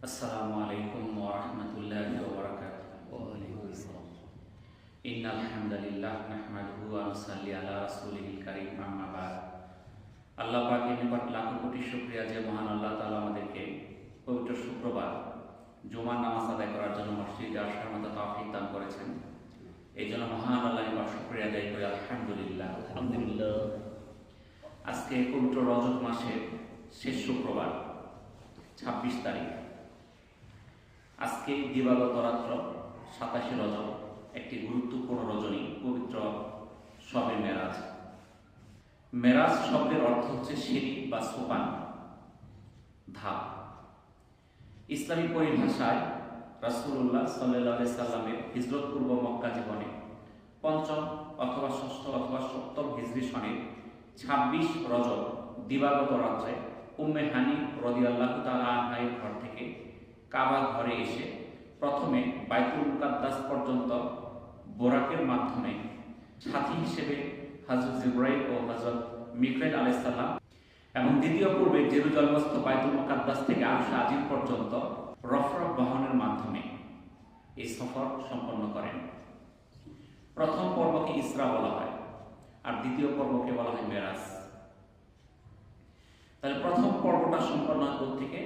আসসালামু আলাইকুম ওয়া রাহমাতুল্লাহি ওয়া বারাকাতুহু। ওয়া আলাইকুম আসসালাম। ইন্নাল হামদালিল্লাহ নাহমাদুহু ওয়া নুসাল্লি আলা রাসূলিল কারীম, আম্মা বা'দ। আল্লাহ পাকের নিকট লাখো কোটি শুকরিয়া যে মহান আল্লাহ তাআলা আমাদেরকে পবিত্র শুক্রবার জুমার নামাজ আদায় করার জন্য মসজিদে আসার মতো তৌফিক দান করেছেন। এই জন্য মহান আল্লাহর নিকট শুকরিয়া আদায় করি আলহামদুলিল্লাহ। আলহামদুলিল্লাহ। আজকে পবিত্র রজব মাসের শেষ শুক্রবার 26 তারিখ। আজকে দিবাগত রাত্র 27 রজব, একটি গুরুত্বপূর্ণ রজনী, পবিত্র শবে মেরাজ। মেরাজ শব্দের অর্থ হচ্ছে সিঁড়ি বা সোপান, ধাপ। ইসলামী পরিভাষায় রাসূলুল্লাহ সাল্লাল্লাহু আলাইহি সাল্লামের হিজরত পূর্ব মক্কা জীবনে পঞ্চম অথবা ষষ্ঠ অথবা সপ্তম হিজরি সনের 26 রজব দিবাগত রাত্রে উম্মে হানি রাদিয়াল্লাহু তাআলা আনহার ঘর থেকে কাবা ঘরে এসে প্রথমে বাইতুল মুকাদ্দাস পর্যন্ত বোরাকের মাধ্যমে সাথী হিসেবে হযরত জিবরাইল ও হযরত মিকাইল আলাইহিস সালাম এবং দ্বিতীয় পূর্বে জেরুজালেমস্থ বাইতুল মুকাদ্দাস থেকে আরশে আজিম পর্যন্ত রফরফ বাহনের মাধ্যমে এই সফর সম্পন্ন করেন। প্রথম পর্বকে ইসরা বলা হয় আর দ্বিতীয় পর্বকে বলা হয় মেরাজ। তাহলে প্রথম পর্বটা সম্পন্ন হয় থেকে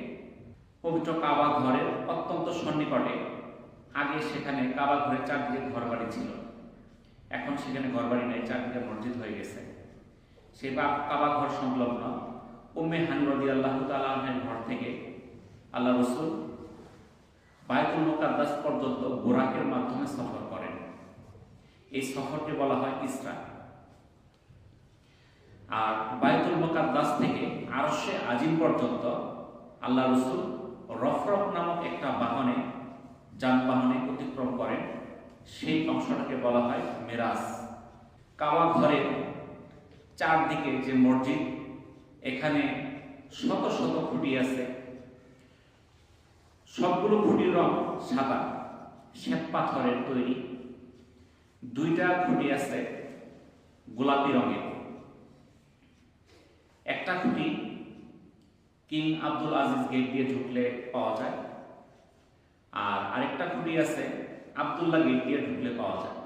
পবিত্র কাবা ঘরের অত্যন্ত সন্নিকটে। আগে সেখানে কাবা ঘরের চারদিকে ঘরবাড়ি ছিল, এখন সেখানে ঘরবাড়ি নেই, চারদিকে মসজিদ হয়ে গেছে। সেই কাবা ঘর সংলগ্ন উম্মে হানি রাদিয়াল্লাহু তাআলা আনহার ঘর থেকে আল্লাহ রাসূল বাইতুল মুকাদ্দাস পর্যন্ত বুরাকের মাধ্যমে সফর করেন। এই সফরকে বলা হয় ইসরা। আর বাইতুল মুকাদ্দাস থেকে আরশে আজিম পর্যন্ত আল্লাহ রাসূল রফরফ নামক একটা বাহনে, যানবাহনে অতিক্রম করেন। সেই অংশটাকে বলা হয় মেরাজ। কাবা ঘরের চারদিকে যে মসজিদ, এখানে শত শত খুঁটি আছে। সবগুলো খুঁটির রং সাদা, শ্বেত পাথরের তৈরি। দুইটা খুঁটি আছে গোলাপি রঙের। একটা খুঁটি কিং আব্দুল আজিজ গেট দিয়ে ঢুকলে পাওয়া যায়, আর আরেকটা খুঁটি আছে আব্দুল্লাহ গেট দিয়ে ঢুকলে পাওয়া যায়।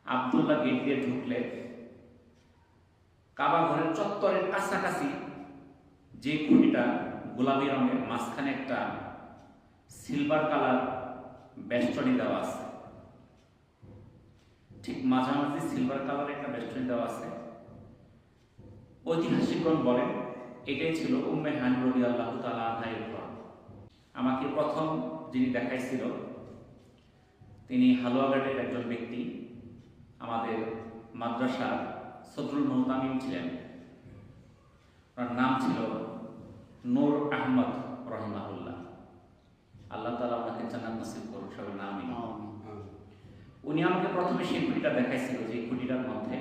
আব্দুল্লাহ গেট দিয়ে ঢুকলে কাবা ঘরের চত্বরের কাছাকাছি যে খুঁটিটা গোলাপি রঙের, মাঝখানে একটা সিলভার কালার বেষ্টনী দেওয়া আছে, ঠিক মাঝামাঝি সিলভার কালার একটা বেষ্টনী দেওয়া আছে। ঐতিহাসিকগণ বলেন এটাই ছিল উম্মে হানি রাদিয়াল্লাহু তাআলা আনহার ঘর। আমাকে প্রথম যিনি দেখাইছিল তিনি হালুয়াঘাটের একজন ব্যক্তি, আমাদের মাদ্রাসার সদরুল মুহতামিম ছিলেন। ওনার নাম ছিল নূর আহমদ রহিমাহুল্লাহ। আল্লাহ তাআলা ওনাকে জান্নাত নসিব করুন, সবার নাম আমিন। উনি আমাকে প্রথমে সেই খুঁটিটা দেখাইছিল, যে খুঁটিটার মধ্যে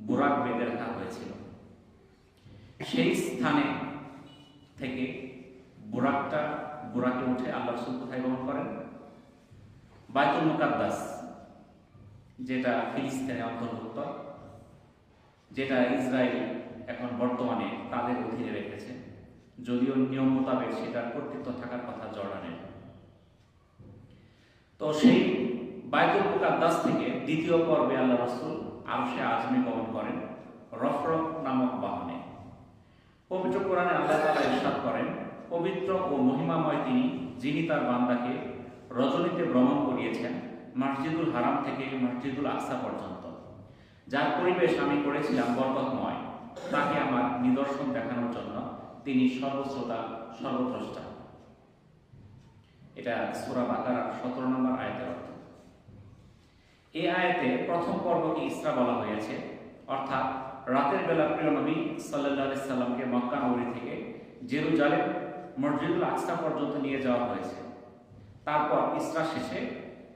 বুরাক বেঁধে রাখা হয়েছিল। সেই স্থানে থেকে বুরাকে উঠে আল্লাহ রাসূল কোথায় গমন করেন? বাইতুল মুকাদ্দাস, যেটা ফিলিস্তিনে অন্তর্ভুক্ত, যেটা ইসরায়েল এখন বর্তমানে তাদের অধীনে রেখেছে, যদিও নিয়ম মোতাবেক সেটার কর্তৃত্ব থাকার কথা জর্ডানের। তো সেই বাইতুল মুকাদ্দাস থেকে দ্বিতীয় পর্বে আল্লাহ রাসূল আরশে আজমে গমন করেন রফরফ নামক বাহনে। পবিত্র কোরআনে আল্লাহ তাআলা ইরশাদ করেন, পবিত্র ও মহিমাময় তিনি, যিনি তার বান্দাকে রজনীতে ভ্রমণ করিয়েছেন মসজিদুল হারাম থেকে মসজিদুল আকসা পর্যন্ত। যার পরিবেশ আমি করেছিলাম বরকতময়, তাকে আমার নিদর্শন দেখানোর জন্য তিনি সর্বশ্রোতা, সর্বদ্রষ্টা। এটা সূরা বাকারার 17 নম্বর আয়াতের অর্থ। এই আয়াতে প্রথম পর্বকে ইসরা বলা হয়েছে, অর্থাৎ রাতের বেলা প্রিয় নবী সাল্লাল্লাহু আলাইহি সাল্লামকে মক্কা নগরী থেকে জেরুজালেম মসজিদুল আকসা পর্যন্ত নিয়ে যাওয়া হয়েছে। তারপর ইসরা শেষে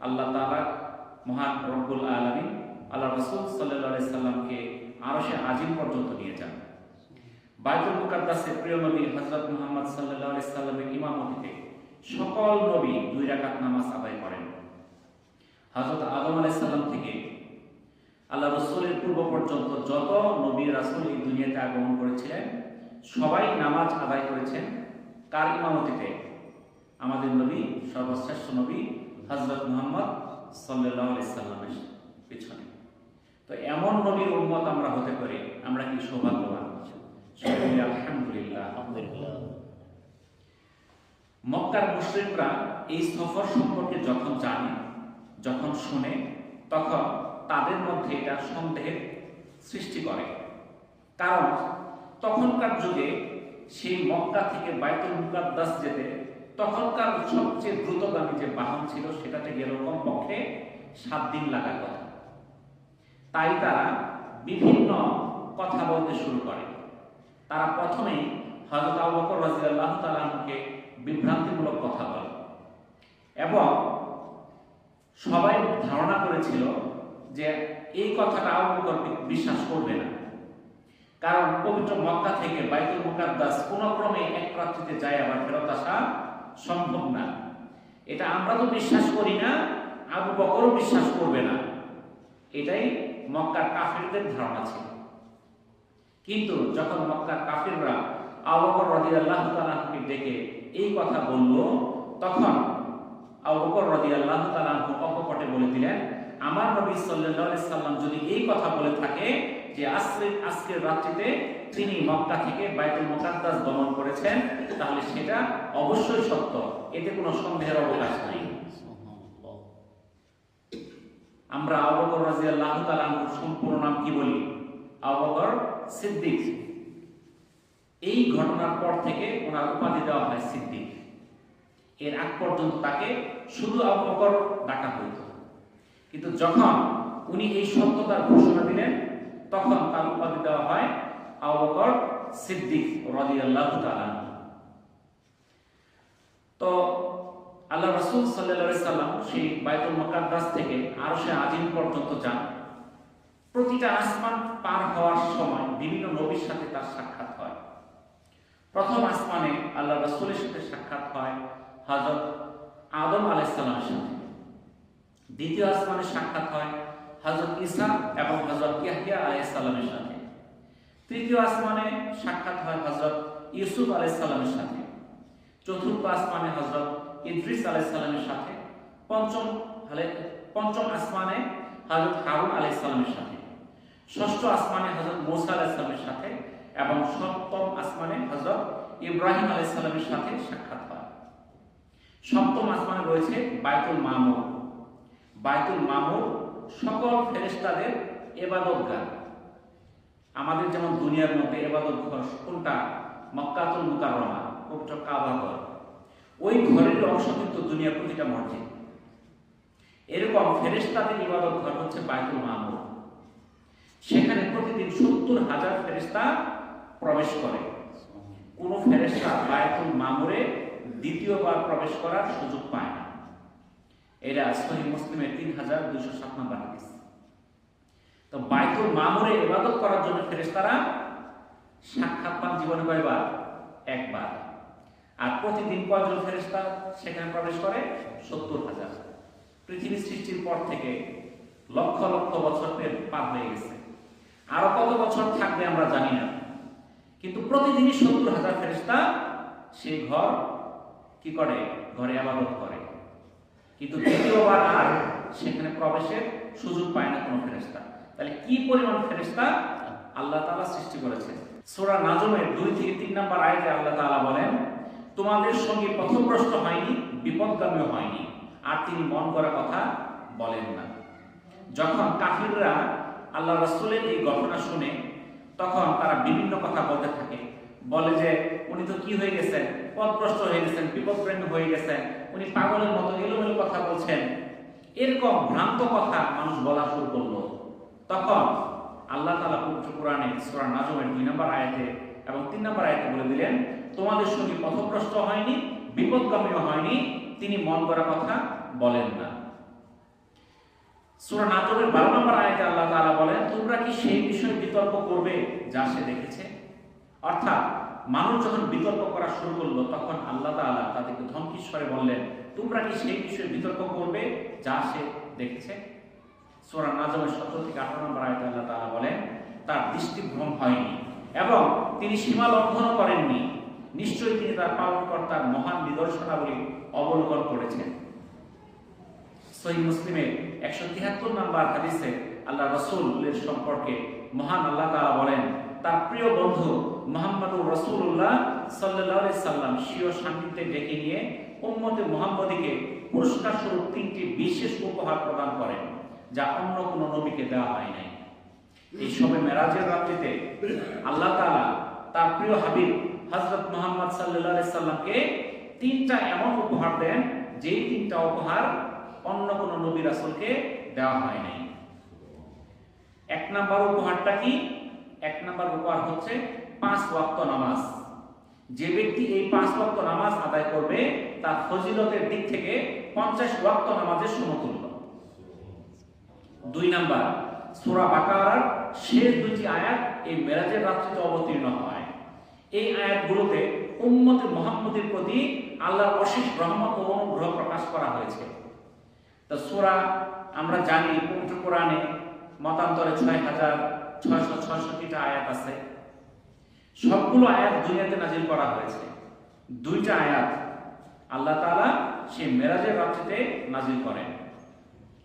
আল্লাহ তাআলা মহান রব্বুল আলামিন আল্লাহ রাসূল সাল্লাল্লাহু আলাইহি সাল্লামকে আরশে আজিম পর্যন্ত নিয়ে যান। বাইতুল মুকাদ্দাসে প্রিয় নবী হযরত মুহাম্মদ সাল্লাল্লাহু আলাইহি সাল্লামের ইমামতিতে সকল নবী 2 রাকাত নামাজ আদায় করেন। হযরত আদম আলাইহিস সালাম থেকে আল্লাহ রাসূলের পূর্ব পর্যন্ত যত নবী রাসূল এই দুনিয়াতে আগমন করেছিলেন, সবাই নামাজ আদায় করেছেন কার ইমামতিতে? আমাদের নবী, সর্বশ্রেষ্ঠ নবী হযরত মুহাম্মদ সাল্লাল্লাহু আলাইহি সাল্লামের পিছনে। তো এমন নবীর উম্মত আমরা হতে পারি, আমরা কি সৌভাগ্যবান? আলহামদুলিল্লাহ। মক্কার মুশরিকরা এই সফর সম্পর্কে যখন জানে, যখন শুনে, তখন তাদের মধ্যে এটা সন্দেহের সৃষ্টি করে। কারণ তখনকার যুগে সেই মক্কা থেকে বাইতুল মুকাদ্দাস যেতে তখনকার সবচেয়ে দ্রুতগামী যে বাহন ছিল সেটাতে গেলেও কমপক্ষে 7 দিন লাগার কথা। তাই তারা বিভিন্ন কথা বলতে শুরু করে। তারা প্রথমেই হযরত আবু বকর রাদিয়াল্লাহু তাআলা আনহুকে বিভ্রান্তিমূলক কথা বলে এবং সবাই ধারণা করেছিল যে এই কথাটা আবু বকর বিশ্বাস করবে না, কারণ পবিত্র মক্কা থেকে বাইতুল মুকাদ্দাস কোন ক্রমে এক রাত্রিতে যায় আবার ফেরত আসা সম্ভব না। এটা আমরা তো বিশ্বাস করি না, আবু বকরও বিশ্বাস করবে না, এটাই মক্কার কাফিরদের ধারণা ছিল। কিন্তু যখন মক্কার কাফিররা আবু বকর রাদিয়াল্লাহু তাআলাকে ডেকে এই কথা বলল, তখন আবু বকর রাদিয়াল্লাহু তাআলা অকপটে বলে দিলেন, আমার নবী সাল্লাল্লাহু আলাইহি সাল্লাম যদি এই কথা বলে থাকে যে আজকের রাত্রিতে তিনি মক্কা থেকে বাইতুল মুকাদ্দাস গমন করেছেন, তাহলে সেটা অবশ্যই সত্য, এতে কোনো সন্দেহের অবকাশ নাই। আমরা আবু বকর রাদিয়াল্লাহু তাআলা সম্পূর্ণ নাম কি বলি? আবু বকর সিদ্দিক। এই ঘটনার পর থেকে ওনার উপাধি দেওয়া হয় সিদ্দিক। এর আগ পর্যন্ত তাকে শুধু আবু বকর ডাকা হইত, কিন্তু যখন উনি এই সত্যতার ঘোষণা দিলেন তখন তার উপাধি দেওয়া হয় আবু বকর সিদ্দিক রাদিয়াল্লাহু তাআলা। তো আল্লাহ রাসূল সাল্লাল্লাহু আলাইহি সাল্লাম সেই বাইতুল মুকাদ্দাস থেকে আরশে আজিম পর্যন্ত যান। প্রতিটা আসমান পার হওয়ার সময় বিভিন্ন নবীর সাথে তার সাক্ষাৎ হয়। প্রথম আসমানে আল্লাহ রাসূলের সাথে সাক্ষাৎ হয় হযরত আদম আলাইহিস সালামের সাথে। দ্বিতীয় আসমানে সাক্ষাৎ হয় হযরত ঈসা এবং হযরত ইয়াহইয়া আলাইহিস সালামের সাথে। তৃতীয় আসমানে সাক্ষাৎ হয় হযরত ইউসুফ আলাইহিস সালামের সাথে। চতুর্থ আসমানে হযরত ইদ্রিস আলাইহিস সালামের সাথে। পঞ্চম আসমানে হযরত হারুন আলাইহিস সালামের সাথে। ষষ্ঠ আসমানে হযরত মুসা আলাইহিস সালামের সাথে এবং সপ্তম আসমানে হযরত ইব্রাহিম আলাইহিস সালামের সাথে সাক্ষাৎ হয়। সপ্তম আসমানে রয়েছে বাইতুল মামুর। বাইতুল মামুর সকল ফেরেশতাদের ইবাদতগাহ। আমাদের যেমন দুনিয়ার মধ্যে ইবাদত ঘর কোনটা? মক্কাতুল মুকাররমা, পবিত্র কাবা ঘর। ওই ঘরের অংশ কিন্তু দুনিয়ার প্রতিটা মসজিদ। এরকম ফেরেশতাদের ইবাদত ঘর হচ্ছে বাইতুল মামুর। সেখানে প্রতিদিন 70,000 ফেরেশতা প্রবেশ করে। কোন ফেরেশতা বাইতুল মামুরে দ্বিতীয়বার প্রবেশ করার সুযোগ পায় না। এটা সহিহ মুসলিমের 3207 নম্বর হাদিস। তো বাইতুল মামুরে ইবাদত করার জন্য ফেরেশতারা সাক্ষাৎ পান জীবনে কয়বার? একবার। আর প্রতিদিন কয়জন ফেরেশতা সেখানে প্রবেশ করে? 70,000। পৃথিবী সৃষ্টির পর থেকে লক্ষ লক্ষ বছর পার হয়ে গেছে, আরো কত বছর থাকবে আমরা জানি না, কিন্তু প্রতিদিনই 70,000 ফেরেশতা সেই ঘর কি করে? ঘরে ইবাদত করে। কিন্তু দ্বিতীয়বার আর সেখানে প্রবেশের সুযোগ পায় না কোনো ফেরেশতা। তাহলে কি পরিমাণ ফেরেশতা আল্লাহ তাআলা সৃষ্টি করেছেন। সূরা নাজমের 2 থেকে 3 নম্বর আয়াতে আল্লাহ তাআলা বলেন, তোমাদের সঙ্গে পথভ্রষ্ট হয়নি, বিপদগামী হয়নি, আর তিনি মন করা কথা বলেন না। যখন কাফিররা আল্লাহ রাসূলের এই ঘটনা শুনে তখন তারা বিভিন্ন কথা বলতে থাকে। বলে যে উনি তো কি হয়ে গেছেন? পথভ্রষ্ট হয়ে গেছেন, বিপদগামী হয়ে গেছেন, উনি পাগলের মতো এলোমেলো কথা বলছেন। এরকম ভ্রান্ত কথা মানুষ বলা শুরু করলো। তখন আল্লাহ তাআলা পবিত্র কোরআনে সূরা নাজমের 2 নম্বর আয়াতে এবং 3 নম্বর আয়াতে বলে দিলেন, তোমাদের সঙ্গে পথভ্রষ্ট হয়নি, বিপদগামীও হয়নি, তিনি মন করা কথা বলেন না। সূরা নাজমের 12 নম্বর আয়াতে আল্লাহ তাআলা বলেন, তোমরা কি সেই বিষয়ে বিতর্ক করবে যা সে দেখেছে? অর্থাৎ মানুষ যখন বিতর্ক করা শুরু করলো তখন আল্লাহ তাআলা তাদেরকে ধমকি স্বরে বললেন, তোমরা কি সেই বিষয়ে বিতর্ক করবে যা সে দেখেছে? সূরা নাজমের 17 থেকে 18 নম্বর আয়াতে আল্লাহ তাআলা বলেন, তার দৃষ্টিভ্রম হয়নি এবং তিনি সীমা লঙ্ঘন করেননি নিশ্চয়ই তিনি তার পালনকর্তার মহান নিদর্শনাবলী অবলোকন করেছেন। সহিহ মুসলিমের 173 নম্বর হাদিসে আল্লাহ রাসূলের সম্পর্কে মহান আল্লাহ তাআলা বলেন, তার প্রিয় বন্ধু মুহাম্মদুর রাসূলুল্লাহ সাল্লাল্লাহু আলাইহি সাল্লাম স্বীয় সান্নিধ্যে ডেকে নিয়ে উম্মতে মুহাম্মদীকে পুরস্কার স্বরূপ 3টি বিশেষ উপহার প্রদান করেন, যা অন্য কোনো নবীকে দেওয়া হয় নাই। এই শবে মেরাজের রাত্রিতে আল্লাহ তাআলা তার প্রিয় হাবিব হযরত মুহাম্মদ সাল্লাল্লাহু আলাইহি সাল্লামকে 3টা এমন উপহার দেন, যেই 3টা উপহার অন্য কোনো নবী রাসূলকে দেওয়া হয় নাই। 1 নাম্বার উপহারটা কি? 1 নাম্বার উপহার হচ্ছে 5 ওয়াক্ত নামাজ। যে ব্যক্তি এই 5 ওয়াক্ত নামাজ আদায় করবে তার ফজিলতের দিক থেকে 50 ওয়াক্ত নামাজের সমতুল্য। 2 নাম্বার, সূরা বাকারার শেষ 2টি আয়াত এই মেরাজের রাত্রিতে অবতীর্ণ হয়। এই আয়াতগুলোতে উম্মতে মুহাম্মদের প্রতি আল্লাহর অশেষ রহমত ও অনুগ্রহ প্রকাশ করা হয়েছে। তো সূরা আমরা জানি পবিত্র কোরআনে মতান্তরে 6666টা আয়াত আছে। সবগুলো আয়াত দুনিয়াতে নাজিল করা হয়েছে। 2টা আয়াত আল্লাহ তাআলা সেই মেরাজের রাত্রিতে নাজিল করেন।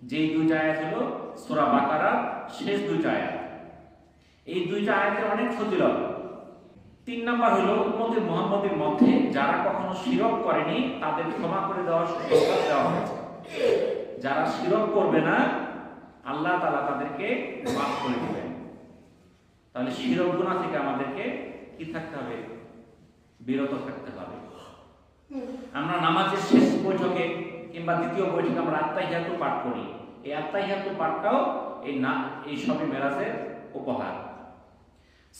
যেই 2টা আয়াত হলো সূরা বাকারার শেষ 2টা আয়াত। এই 2টা আয়াতের অনেক ফজিলত। 3 নাম্বার হলো উম্মতে মুহাম্মদের মধ্যে যারা কখনো শিরক করেনি তাদের ক্ষমা করে দেওয়ার সুযোগ দেওয়া হয়েছে। যারা শিরক করবে না আল্লাহ তাআলা তাদেরকে মাফ করে দিবেন। তাহলে শিরক গুনাহ থেকে আমাদেরকে কি থাকতে হবে? বিরত থাকতে হবে। আমরা নামাজের শেষ বৈঠকে কিংবা দ্বিতীয় বৈঠকে আমরা আত্তাহিয়াতু পাঠ করি। এই আত্তাহিয়াতু পাঠটাও এই শবে মেরাজের উপহার।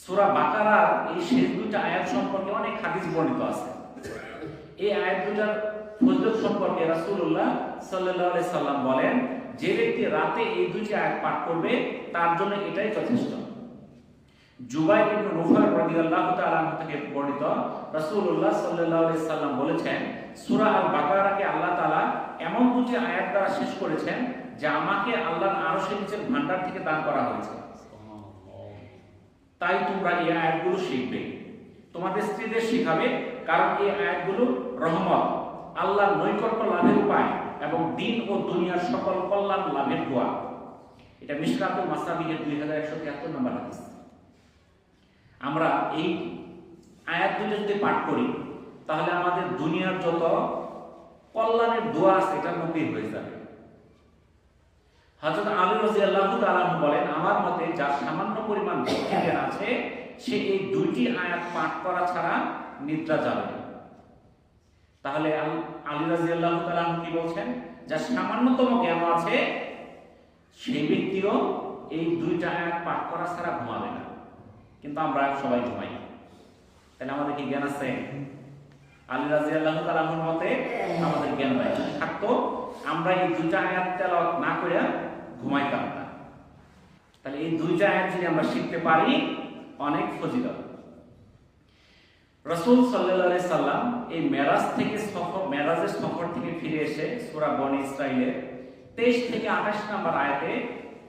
সূরা বাকারার এই শেষ 2টা আয়াত সম্পর্কে অনেক হাদিস বর্ণিত আছে। এই আয়াত দুটার ফজিলত সম্পর্কে রাসূলুল্লাহ সাল্লাল্লাহু আলাইহি সাল্লাম বলেন, যে ব্যক্তি রাতে এই 2টি আয়াত পাঠ করবে তার জন্য এটাই যথেষ্ট। জুবাইর ইবনে নুফার রাদিয়াল্লাহু তাআলা থেকে বর্ণিত, রাসূলুল্লাহ সাল্লাল্লাহু আলাইহি সাল্লাম বলেছেন, সূরা আল বাকারাকে আল্লাহ তাআলা এমন 2টি আয়াত দ্বারা শেষ করেছেন যা আমাকে আল্লাহর আরশের নিচের ভান্ডার থেকে দান করা হয়েছে। তাই তোমরা এই আয়াতগুলো শিখবে, তোমাদের স্ত্রীদের শিখাবে, কারণ এই আয়াতগুলো রহমত, আল্লাহর নৈকট্য লাভের উপায় এবং দিন ও দুনিয়ার সকল কল্যাণ লাভের দোয়া। এটা মিশকাতুল মাসাবিহের 2173 নম্বর হাদিস। আমরা এই আয়াত দুটো যদি পাঠ করি তাহলে আমাদের দুনিয়ার যত কল্যাণের দোয়া আছে এটা নকির হয়ে যাবে। হযরত আলী রাদিয়াল্লাহু তাআলা বলেন, আমার মতে যার সামান্য পরিমাণ জ্ঞান আছে সে এই 2টি আয়াত পাঠ করা ছাড়া নিদ্রা যাবে না। তাহলে আলী রাদিয়াল্লাহু তাআলা কি বলছেন? যার সামান্যতম জ্ঞান আছে সেই ব্যক্তিও এই 2টা আয়াত পাঠ করা ছাড়া ঘুমাবে না। কিন্তু আমরা সবাই ঘুমাই। তাহলে আমাদের কি জ্ঞান আছে? আলী রাদিয়াল্লাহু তাআলার মতে আমাদের জ্ঞান নাই। থাকতো আমরা এই 2টা আয়াত তেলাওয়াত না করে ঘুমাইতাম না। তাহলে এই 2টা আয়াত যদি আমরা শিখতে পারি অনেক ফজিলত। রাসূল সাল্লাল্লাহু আলাইহি সাল্লাম এই মেরাজের সফর থেকে ফিরে এসে সূরা বনী ইসরাঈলের 23 থেকে 28 নম্বর আয়াতে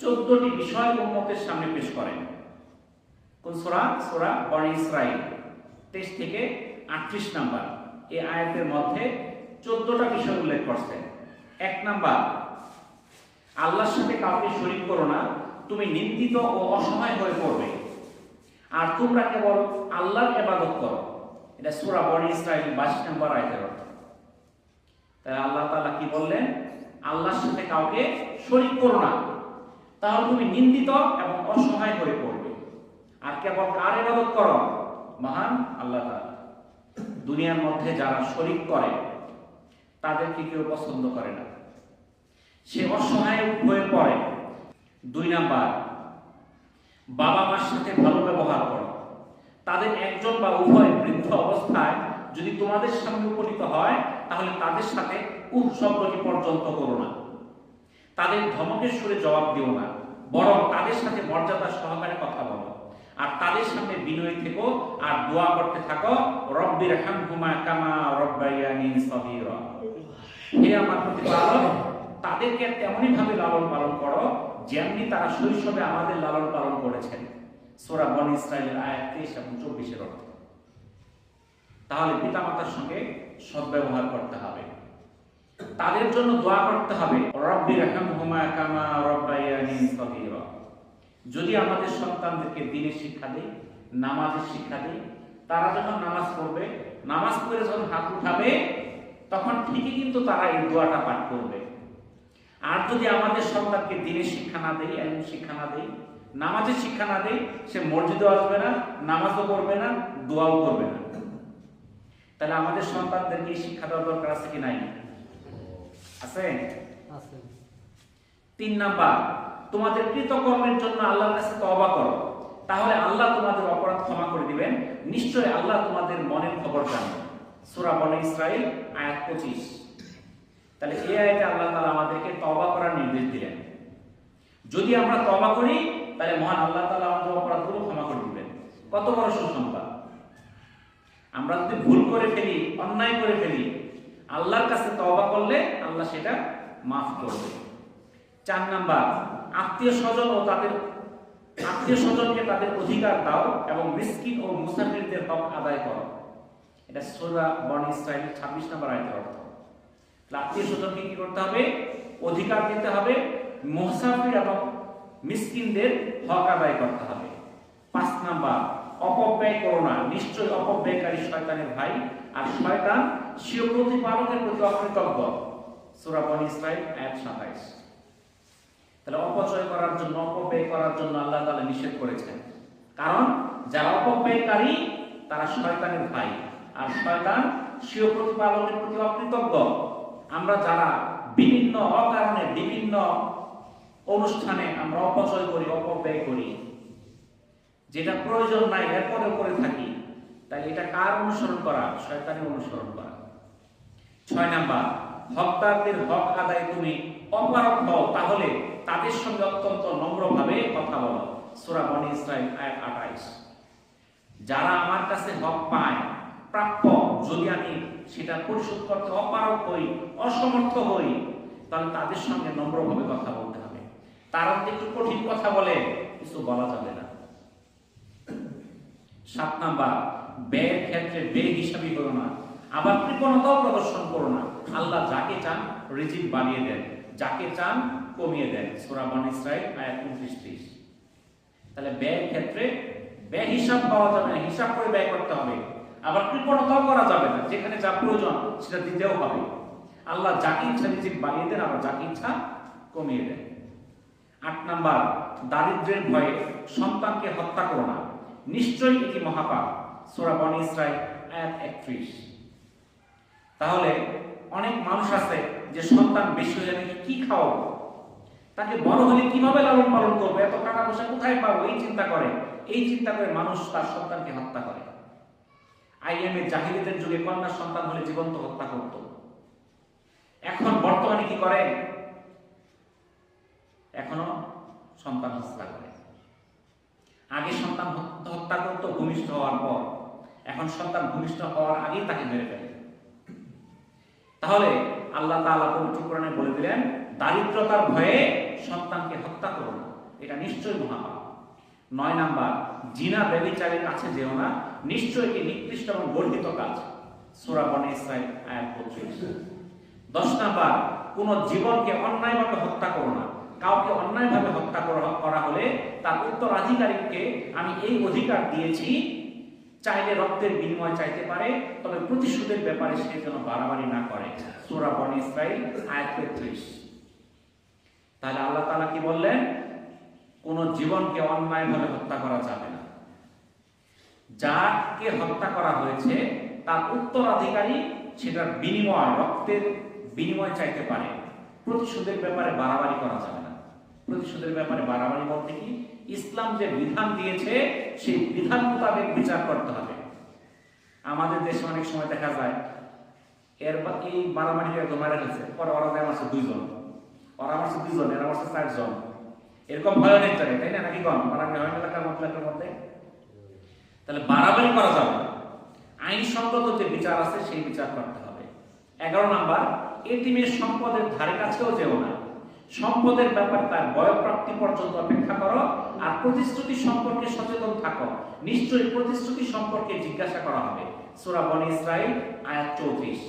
14টি বিষয় উম্মতের সামনে পেশ করেন। কোন সূরা? সূরা বনী ইসরাঈল 23 থেকে 38 নম্বর এই আয়াতের মধ্যে 14টা বিষয় উল্লেখ করছেন। 1 নাম্বার, আল্লাহর সাথে কাউকে শরীক করো না, তুমি নিন্দিত ও অসহায় হয়ে পড়বে, আর তোমরা কেবল আল্লাহর ইবাদত করো। এটা সূরা বনী ইসরাঈল 22 নম্বর আয়াতের অর্থ। তাই আল্লাহ তাআলা কি বললেন? আল্লাহর সাথে কাউকে শরীক করো না, তাহলে তুমি নিন্দিত এবং অসহায় হয়ে পড়বে, আর কেবল কার ইবাদত করো? মহান আল্লাহ তাআলা। দুনিয়ার মধ্যে যারা শরীক করে তাদেরকে কেউ পছন্দ করে না, সে অসহায় হয়ে পড়ে। 2 নাম্বার, বাবা মার সাথে ভালো ব্যবহার করো, তাদের একজন বা উভয় বৃদ্ধ অবস্থায় যদি তোমাদের সামনে উপনীত হয় তাহলে তাদের সাথে শব্দটি পর্যন্ত করো না, তাদের ধমকের সুরে জবাব দিও না, বরং তাদের সাথে মর্যাদা সহকারে কথা বলো, আর তাদের সামনে বিনয়ী থেকো আর দোয়া করতে থাকো, রব্বির হামহুমা কামা রব্বায়ানি সগীরা। হে আমার প্রতিপালক, তাদেরকে তেমনি ভাবে লালন পালন করো যেমনি তারা শৈশবে আমাদের লালন পালন করেছেন। সূরা বনী ইসরাঈলের আয়াত 23 এবং 24 অর্থ। তাহলে পিতামাতার সঙ্গে সদ্ব্যবহার করতে হবে, তাদের জন্য দোয়া করতে হবে, রব্বি রহমহুমা কামা রব্বায়ানি সগীরা। যদি আমাদের সন্তানদেরকে দ্বীনের শিক্ষা দেই, নামাজের শিক্ষা দেই, তারা যখন নামাজ পড়বে, নামাজ পড়ে যখন হাত উঠাবে, তখন ঠিকই কিন্তু তারা এই দোয়াটা পাঠ করবে। আর যদি আমাদের সন্তানকে দ্বীনের শিক্ষা না দেই, ইলম শিক্ষা না দেই, নামাজের শিক্ষা না দেই, সে মসজিদেও আসবে না, নামাজও করবে না, দোয়াও করবে না। তাহলে আমাদের সন্তানদেরকে শিক্ষা দেওয়ার দরকার আছে কি নাই? আছে। 3 নাম্বার, তোমাদের কৃতকর্মের জন্য আল্লাহর কাছে তওবা করো, তাহলে আল্লাহ তোমাদের অপরাধ ক্ষমা করে দিবেন, নিশ্চয়ই আল্লাহ তোমাদের মনের খবর জানেন। সূরা বনী ইসরাইল আয়াত 25। তাহলে এই আয়াতে আল্লাহ তাআলা আমাদেরকে তওবা করার নির্দেশ দিলেন। যদি আমরা তওবা করি, তাহলে মহান আল্লাহ তাআলা আমাদের অপরাধগুলো ক্ষমা করে দিবেন। কত বড় সুসংবাদ! আমরা যদি ভুল করে ফেলি, অন্যায় করে ফেলি, আল্লাহর কাছে তওবা করলে আল্লাহ সেটা মাফ করবে। 4 নাম্বার, আত্মীয়-স্বজনকে তাদের অধিকার দাও এবং মিসকিন ও মুসাফিরদের হক আদায় করো। এটা সূরা বনী ইসরাইল 26 নম্বর আয়াতের অর্থ। আত্মীয়-স্বজনকে কি করতে হবে? অধিকার দিতে হবে, মুসাফির এবং মিসকিনদের হক আদায় করতে হবে। 5 নাম্বার, অপব্যয় করো না, নিশ্চয়ই অপব্যয়কারী শয়তানের ভাই, আর শয়তান স্বীয় প্রতিপালকের প্রতি অকৃতজ্ঞ। সূরা বনী ইসরাইল আয়াত 27। তাহলে অপচয় করার জন্য, অপব্যয় করার জন্য আল্লাহ তাআলা নিষেধ করেছেন, কারণ যারা অপব্যয়কারী তারা শয়তানের ভাই, আর শয়তান স্বীয় প্রতিপালকের প্রতি অকৃতজ্ঞ। আমরা যারা বিভিন্ন অকারণে বিভিন্ন অনুষ্ঠানে আমরা অপচয় করি, অপব্যয় করি, যেটা প্রয়োজন নাই এরপরেও করে থাকি, তাই এটা কার অনুসরণ করা? শয়তানের অনুসরণ করা। 6 নাম্বার, হকদারদের হক আদায় তুমি অপারগ হও, তাহলে তাদের সঙ্গে অত্যন্ত নম্রভাবে কথা বলো। সূরা বনী ইসরাইল আয়াত 28। যারা আমার কাছে হক পায়, প্রাপ্য, যদি আমি সেটা পরিশোধ করতে অপারগ হই, অসমর্থ হই, তাহলে তাদের সঙ্গে নম্রভাবে কথা বলতে হবে। তারা যদি একটু কঠিন কথা বলে, কিছু বলা যাবে না। 7 নাম্বার, ব্যয়ের ক্ষেত্রে বেহিসাবি করো না, আবার কৃপণতাও প্রদর্শন করো না। আল্লাহ যাকে চান রিজিক বাড়িয়ে দেন, যাকে চান কমিয়ে দেন। সূরা বনী ইসরাইল আয়াত 29-30। তাহলে ব্যয়ের ক্ষেত্রে বেহিসাব পাওয়া যাবে না, হিসাব করে ব্যয় করতে হবে। আবার কৃপণতাও করা যাবে না, যেখানে যা প্রয়োজন সেটা দিতেও হবে। আল্লাহ যাকে ইচ্ছা রিজিক বাড়িয়ে দেন, আবার যাকে ইচ্ছা কমিয়ে দেন। 8 নাম্বার, দারিদ্র্যের ভয়ে সন্তানকে হত্যা করো না, নিশ্চয়ই এটি মহাপাপ। সূরা বনী ইসরাইল আয়াত 31। তাহলে অনেক মানুষ আছে যে সন্তান বেশি হয়ে গেলে কি খাওয়াবো, তাকে বড় হলে কিভাবে লালন পালন করবো, এত টাকা পয়সা কোথায় পাবো, এই চিন্তা করে মানুষ তার সন্তানকে হত্যা করে। আইএমএ জাহিলিদের যুগে কন্যা সন্তান হলে জীবন্ত হত্যা করত। এখন বর্তমানে কি করে? এখনো সন্তান হত্যা করে। আগে সন্তান হত্যা করত ভূমিষ্ঠ হওয়ার পর, এখন সন্তান ভূমিষ্ঠ হওয়ার আগেই তাকে মেরে ফেলে। তাহলে আল্লাহ তাআলা পবিত্র কোরআনে বলে দিলেন, দারিদ্রতার ভয়ে সন্তানকে হত্যা করো না, এটা নিশ্চয়ই মহাপাপ। 9 নাম্বার, জিনা ব্যভিচারের কাছে যেও না, নিশ্চয়ই এটি নিকৃষ্ট এবং গর্হিত কাজ। সূরা বনী ইসরাইল আয়াত 25। 10 নাম্বার, কোন জীবনকে অন্যায়ভাবে হত্যা করো না, কাউকে অন্যায়ভাবে হত্যা করা হলে তার উত্তরাধিকারীকে আমি এই অধিকার দিয়েছি, চাইলে রক্তের বিনিময় চাইতে পারে, তবে প্রতিশোধের ব্যাপারে সে যেন বাড়াবাড়ি না করে। সূরা বনী ইসরাইল আয়াত 33। তাহলে আল্লাহ তাআলা কি বললেন? কোন জীবনকে অন্যায়ভাবে হত্যা করা যাবে না। যাকে হত্যা করা হয়েছে তার উত্তরাধিকারী সেটার বিনিময়, রক্তের বিনিময় চাইতে পারে, প্রতিশোধের ব্যাপারে বাড়াবাড়ি করা যাবে না। প্রতিশোধের ব্যাপারে বাড়াবাড়ি বলতে কি? ইসলাম যে বিধান দিয়েছে সেই বিধান মোতাবেক বিচার করতে হবে। আমাদের দেশে অনেক সময় দেখা যায় এই মারামারিটা একদম মারা গেছে, পরে ওরা মারছে 2 জন, ওরা মারছে 2 জন, এরা মারছে 4 জন, এরকম ভয় অনেক জায়গায়, তাই না? নাকি কম মারামারি হয় না এলাকার মধ্যে? তাহলে বাড়াবাড়ি করা যাবে না, আইনসঙ্গত যে বিচার আছে সেই বিচার করতে হবে। 11 নাম্বার, এতিমের সম্পদের ধারে কাছেও যেও না, সম্পদের ব্যাপারে তার বয়ঃপ্রাপ্তি পর্যন্ত অপেক্ষা করো, আর প্রতিশ্রুতি সম্পর্কে সচেতন থাকো, নিশ্চয়ই প্রতিশ্রুতি সম্পর্কে জিজ্ঞাসা করা হবে। সূরা বনী ইসরাঈল আয়াত 34।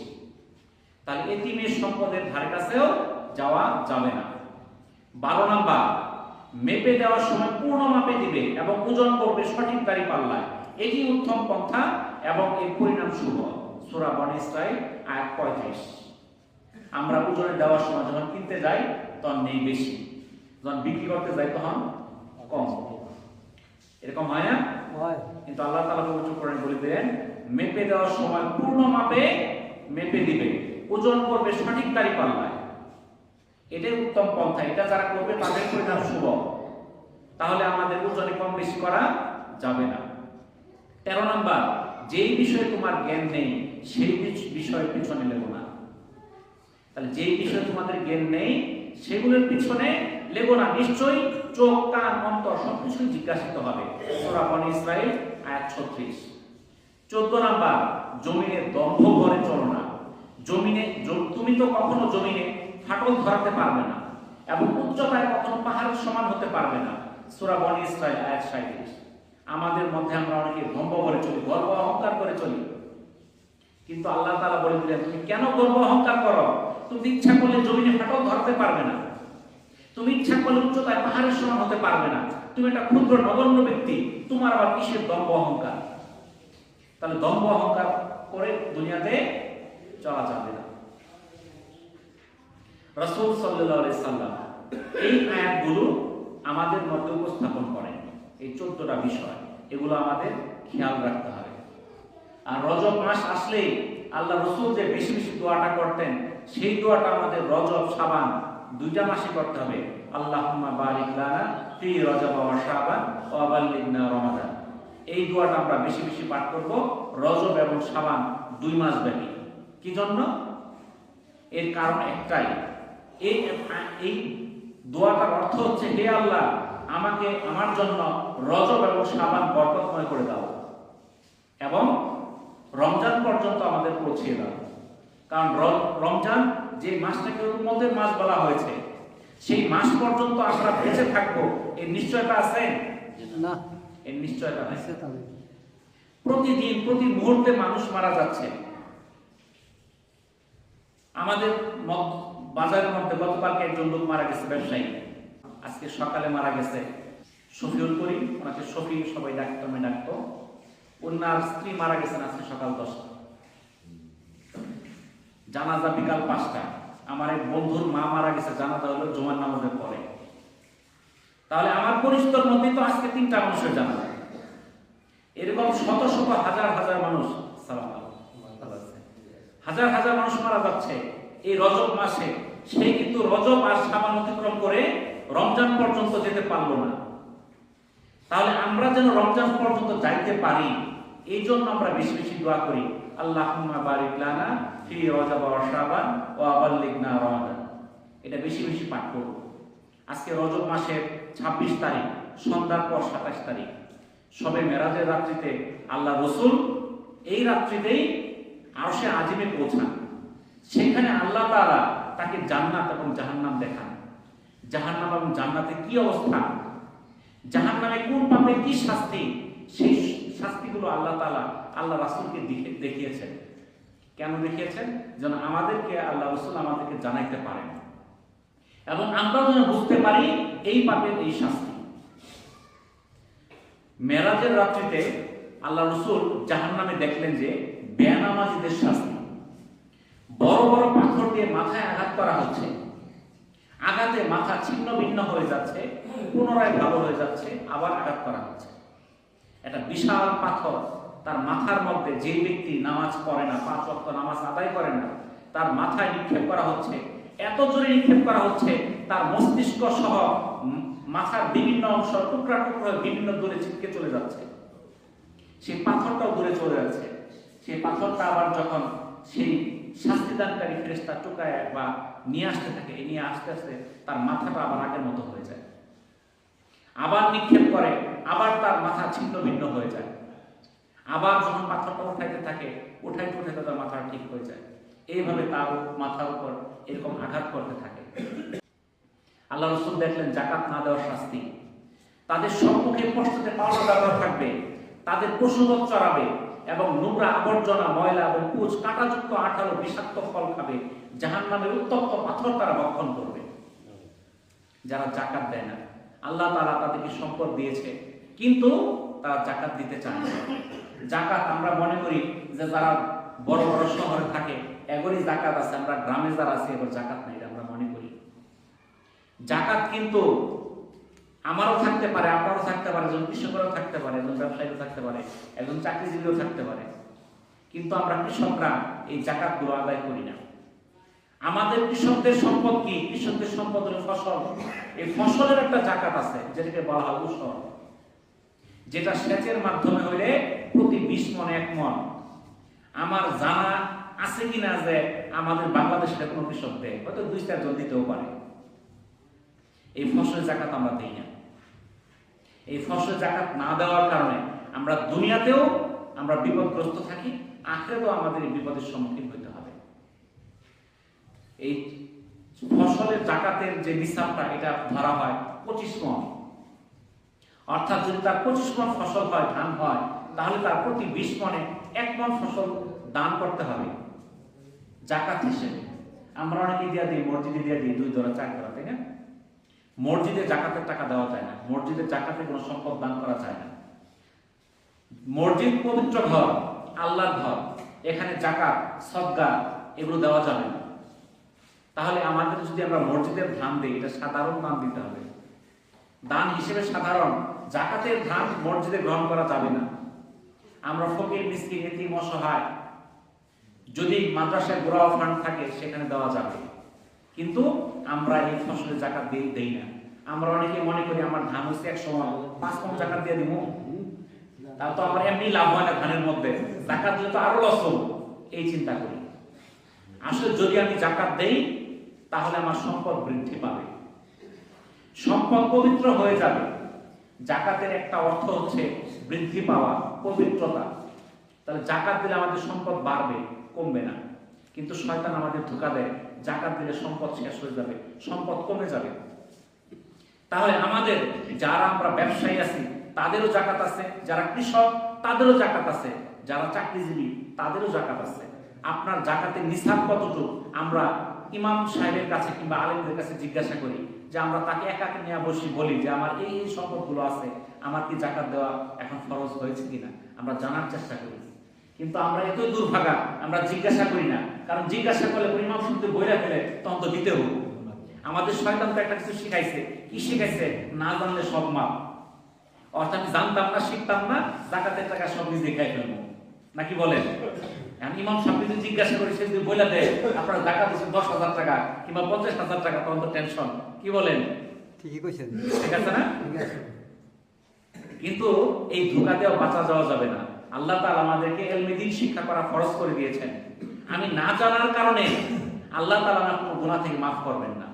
তাহলে এতিমের সম্পদের ধারে কাছেও যাওয়া যাবে না। 12 নাম্বার, মেপে দেওয়ার সময় পূর্ণ মাপে দিবে এবং ওজন করবে সঠিক দাড়ি পাল্লায়, এটি উত্তম পন্থা এবং এর পরিণাম শুভ। সূরা বনী ইসরাঈল আয়াত 35। আমরা ওজনে দেওয়ার সময় যখন কিনতে যাই তখন নেই বেশি, যখন বিক্রি করতে যাই তখন কম। এরকম হয় না? কিন্তু আল্লাহ তাআলা পবিত্র কোরআনে বলে দিলেন, মেপে দেওয়ার সময় পূর্ণ মাপে মেপে দিবে, ওজন করবে সঠিক দাড়ি পাল্লায়, এটাই উত্তম পন্থা। এটা যারা করবে তাদের পরিণাম শুভ। তাহলে আমাদের ওজনে কম বেশি করা যাবে না। 13 নাম্বার, যেই বিষয়ে তোমার জ্ঞান নেই সেই বিষয়ের পিছনে লেগো না। তাহলে যেই বিষয়ে তোমাদের জ্ঞান নেই সেগুলোর পিছনে লেগো না। নিশ্চয়ই চোখ, কান, অন্তর সবকিছু জিজ্ঞাসিত হবে। সূরা বনী ইসরাঈল আয়াত 36। 14 নাম্বার, জমিনে দম্ভ করে চলো না। তুমি তো কখনো জমিনে ফাটল ধরাতে পারবে না এবং উচ্চতায় কখনো পাহাড়ের সমান হতে পারবে না। সূরা বনী ইসরাঈল আয়াত 37। আমাদের মধ্যে আমরা অনেকে দম্ভ করে চলি, গর্ব অহংকার করে চলি, কিন্তু আল্লাহ তাআলা বলে দিলেন, তুমি কেন গর্ব অহংকার করো? তুমি ইচ্ছা করলে জমিনে ফাটল ধরতে পারবে না, তুমি ইচ্ছা করলে উচ্চতায় পাহাড়ের সমান হতে পারবে না, তুমি একটা ক্ষুদ্র নগণ্য ব্যক্তি, তোমার আবার কিসের দম্ভ অহংকার? তাহলে দম্ভ অহংকার করে দুনিয়াতে চলা যাবে না। রাসূল সাল্লাল্লাহু আলাইহি সাল্লাম এই আয়াতগুলো আমাদের মধ্যে উপস্থাপন করেন। এই 14টা বিষয়, এগুলো আমাদের খেয়াল রাখতে হবে। আর রজব মাস আসলে আল্লাহ রাসূল যে বেশি বেশি দোয়াটা করতেন, সেই দোয়াটা আমাদের রজব, শাবান 2টা মাসে করতে হবে। আল্লাহুম্মা বারিক লানা ফি রজব ওয়া শাবান ওয়া বাল্লিগনা রমাদান। এই দোয়াটা আমরা বেশি বেশি পাঠ করব রজব এবং শাবান 2 মাস ব্যাপী। কি জন্য? এর কারণ একটাই, এই দোয়াটার অর্থ হচ্ছে, হে আল্লাহ, আমাকে আমার জন্য রজব এবং শাবান বরকতময় করে দাও এবং রমজান পর্যন্ত আমাদের পৌঁছে দাও। কারণ রমজান যে মাসটাকে উম্মতের মাস বলা হয়েছে, সেই মাস পর্যন্ত আমরা বেঁচে থাকবো, এর নিশ্চয়তা আছে না? এর নিশ্চয়তা নাই। প্রতিদিন প্রতি মুহূর্তে মানুষ মারা যাচ্ছে। আমাদের বাজারের মধ্যে গতকালকে একজন লোক মারা গেছে, ব্যবসায়ী, আজকে সকালে মারা গেছে। শফিউল করিম, ওনাকে শফি সবাই ডাকতো, আমি ডাকতো। ওনার স্ত্রী মারা গেছেন আজকে সকাল 10টা, জানাজা বিকাল 5টা। আমার এক বন্ধুর মা মারা গেছে, জানাজা হলো জুমার নামাজের পরে। তাহলে আমার পরিচিতর মধ্যে তো আজকে 3টা মানুষের জানাজা। এরকম শত শত হাজার হাজার মানুষ, হাজার হাজার মানুষ মারা যাচ্ছে এই রজব মাসে। সেই কিন্তু রজব আর শাবান অতিক্রম করে রমজান পর্যন্ত যেতে পারলো না। তাহলে আমরা যেন রমজান পর্যন্ত যাইতে পারি, এই জন্য আমরা বেশি বেশি দোয়া করি, আল্লাহুম্মা বারিক লানা ফি রজব ওয়া শাবান ওয়া বাল্লিগনা রমাদান। এটা বেশি বেশি পাঠ করব। আজকে রজব মাসের 26 তারিখ, সন্ধ্যার পর 27 তারিখ, সবে মেরাজের রাত্রিতে আল্লাহ রাসূল এই রাত্রিতেই আরশে আজিমে পৌঁছান। সেখানে আল্লাহ তাআলা তাকে জান্নাত এবং জাহান্নাম দেখান। জাহান্নাম এবং জান্নাতে কি অবস্থা, জাহান্নামে কোন পাপে কি শাস্তি, সেই শাস্তিগুলো আল্লাহ তাআলা আল্লাহ রাসূলকে দেখিয়েছেন। কেন দেখিয়েছেন? যেন আমাদেরকে আল্লাহ রাসূল আমাদেরকে জানাইতে পারেন এবং আমরা যেন বুঝতে পারি এই পাপের এই শাস্তি। মেরাজের রাত্রিতে আল্লাহ রাসূল জাহান্নামে দেখলেন যে বেনামাজীদের শাস্তি। বড় বড় পাথর দিয়ে মাথায় আঘাত করা হচ্ছে, আঘাতে মাথা ছিন্ন ভিন্ন হয়ে যাচ্ছে, পুনরায় ভালো হয়ে যাচ্ছে, আবার আঘাত করা হচ্ছে। একটা বিশাল পাথর তার মাথার মধ্যে, যে ব্যক্তি নামাজ পড়ে না, 5 ওয়াক্ত নামাজ আদায় করে না, তার মাথায় নিক্ষেপ করা হচ্ছে। এত জোরে নিক্ষেপ করা হচ্ছে, তার মস্তিষ্ক সহ মাথার বিভিন্ন অংশ টুকরা টুকরা বিভিন্ন দূরে ছিটকে চলে যাচ্ছে। সেই পাথরটাও দূরে চলে যাচ্ছে। সেই পাথরটা আবার যখন সেই শাস্তিদানকারী ফেরেশতা টুকায় বা নিয়ে আসতে থাকে, নিয়ে আস্তে আস্তে তার মাথাটা আবার আগের মতো হয়ে যায়। আবার নিক্ষেপ করে, আবার তার মাথা ছিন্ন ভিন্ন হয়ে যায়। আবার যখন পাথরটা উঠাইতে থাকে, উঠাইতে উঠাইতে তার মাথা ঠিক হয়ে যায়। এইভাবে তার মাথার উপর এরকম আঘাত করতে থাকে। আল্লাহ রাসূল দেখলেন যাকাত না দেওয়ার শাস্তি। তাদের সম্মুখে পশ্চাতে পাওনা ব্যবহার থাকবে, তাদের পশুবৎ চড়াবে এবং নোংরা আবর্জনা, ময়লা এবং পুঁজ, কাঁটাযুক্ত আঠালো বিষাক্ত ফল খাবে, জাহান্নামের উত্তপ্ত পাথর তারা ভক্ষণ করবে। যারা জাকাত দেয় না, আল্লাহ তাআলা তাদেরকে সম্পদ দিয়েছে কিন্তু তারা জাকাত দিতে চায় না। জাকাত আমরা মনে করি যে যারা বড় বড় শহরে থাকে এগরই জাকাত আছে, আমরা গ্রামে যারা আছি এবার জাকাত নাই, আমরা মনে করি। জাকাত কিন্তু আমারও থাকতে পারে, আপনারও থাকতে পারে, একজন কৃষকেরও থাকতে পারে, একজন ব্যবসায়ীও থাকতে পারে, একজন চাকরিজীবীও থাকতে পারে, কিন্তু আমরা কৃষকরা এই জাকাতগুলো আদায় করি না। আমাদের কৃষকদের সম্পদ কি? কৃষকদের সম্পদ হলো ফসল। এই ফসলের একটা জাকাত আছে যেটাকে বলা হয় উসর, যেটা সেচের মাধ্যমে হইলে প্রতি 20 মণ 1 মণ। আমার জানা আছে কিনা যে আমাদের বাংলাদেশের কোনো কৃষক দেয়, হয়তো 2-4 জন দিতেও পারে। এই ফসলের জাকাত আমরা দিই না। এই ফসলের জাকাত না দেওয়ার কারণে আমরা দুনিয়াতেও আমরা বিপদগ্রস্ত থাকি, আখিরাতেও আমাদের এই বিপদের সম্মুখীন হতে হবে। এই ফসলের জাকাতের যে নিসাবটা এটা ধরা হয় 25 মণ। অর্থাৎ যদি তার 25 মণ ফসল হয়, ধান হয়, তাহলে তার প্রতি 20 মণে 1 মণ ফসল দান করতে হবে জাকাত হিসেবে। আমরা অনেকে দিয়ে দিই, মসজিদে দিয়ে দিই 2 ধরা 4 ধরা, তাই না? মসজিদে জাকাতের টাকা দেওয়া যায় না, মসজিদের জাকাতে কোনো সম্পদ দান করা যায় না। মসজিদ পবিত্র ঘর, আল্লাহর ঘর, এখানে জাকাত, সদকা এগুলো দেওয়া যাবে না। তাহলে আমাদের যদি আমরা মসজিদের ধান দিই, এটা সাধারণ দান দিতে হবে, দান হিসেবে সাধারণ। জাকাতের ধান মসজিদে গ্রহণ করা যাবে না। আমরা ফকির, মিসকিন, এতিম, অসহায়, যদি মাদ্রাসায় গোড়া ফান্ড থাকে সেখানে দেওয়া যাবে, কিন্তু আমরা এই ফসলের জাকাত দেই না। আমরা অনেকে মনে করি আমার ধান হচ্ছে 100 মণ, 5 মণ জাকাত দিয়ে দিব, তাও তো আমার এমনি লাভ হয় না ধানের মধ্যে, জাকাত দিলে তো আরো লস হবে, এই চিন্তা করি। আসলে যদি আমি জাকাত দেই তাহলে আমার সম্পদ বৃদ্ধি পাবে, সম্পদ পবিত্র হয়ে যাবে। জাকাতের একটা অর্থ হচ্ছে বৃদ্ধি পাওয়া, পবিত্রতা। তাহলে জাকাত দিলে আমাদের সম্পদ বাড়বে, কমবে না। কিন্তু শয়তান আমাদের ধোঁকা দেয়, জাকাত দিলে সম্পদ শেষ হয়ে যাবে, সম্পদ কমে যাবে। তাহলে আমাদের যারা আমরা ব্যবসায়ী আছি তাদেরও জাকাত আছে, যারা কৃষক তাদেরও জাকাত আছে, যারা চাকরিজীবী তাদেরও জাকাত আছে। আপনার জাকাতের নিসাব কতটুকু আমরা ইমাম সাহেবের কাছে কিংবা আলেমদের কাছে জিজ্ঞাসা করি, যে আমরা তাকে একাকে নিয়ে বসি, বলি যে আমার এই এই সম্পদগুলো আছে, আমার কি জাকাত দেওয়া এখন ফরজ হয়েছে কিনা, আমরা জানার চেষ্টা করি। কিন্তু আমরা এতই দুর্ভাগা, আমরা জিজ্ঞাসা করি না, কারণ জিজ্ঞাসা করলে ইমাম শুনতে বইরা ফেলে, তখন তো দিতে হবে। আমাদের শয়তান তো একটা কিছু শিখাইছে, কি শিখাইছে? না জানলে সব মাপ। অর্থাৎ জানতাম না, শিখতাম না, জাকাতের টাকা সব নিজে খাই ফেলবো, নাকি বলেন? ইমাম সাহেব যদি জিজ্ঞাসা করি, সে যদি বলে দেয় আপনারা জাকাত দিচ্ছেন 10,000 টাকা কিংবা 50,000 টাকা, তখন তো টেনশন। কি বলেন? ঠিকই কইছেন, ঠিক আছে না? কিন্তু এই ধোঁকা দেওয়া বাঁচা যাওয়া যাবে না। আল্লাহ তাআলা আমাদেরকে ইলমে দ্বীন শিক্ষা করা ফরজ করে দিয়েছেন। আমি না জানার কারণে আল্লাহ তাআলা আমার কোনো গুনাহ থেকে মাফ করবেন না।